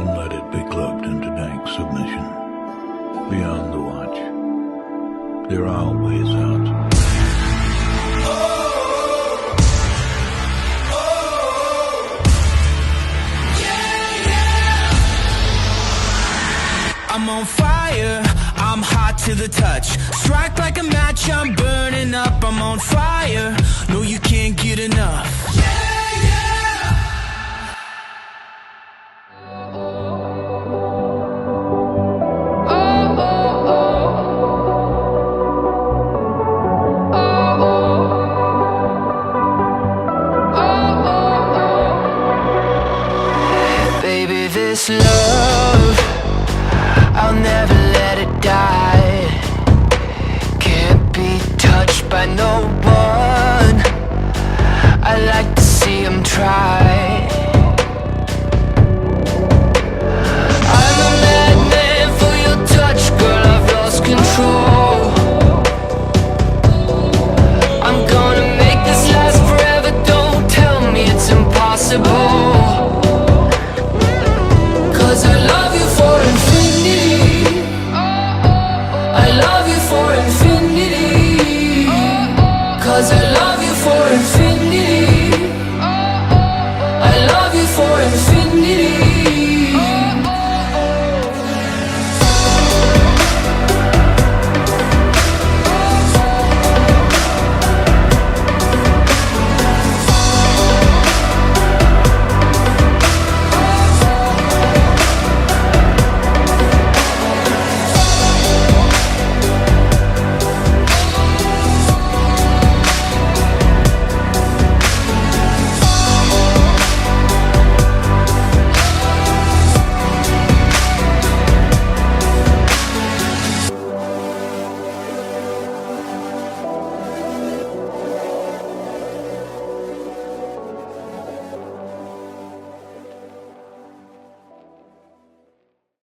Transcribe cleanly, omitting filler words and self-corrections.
Don't let it be clubbed into dank submission. Beyond the watch, there are ways out. I'm on fire, I'm hot to the touch. Strike like a match, I'm burning up. I'm on fire, no you can't get enough. Baby, this love, I'll never let it die. Can't be touched by no one. I like to see him try. I'm a madman for your touch, girl, I've lost control. I'm gonna make this last forever, don't tell me it's impossible. Cause I love you for infinity. I love you for infinity. Cause I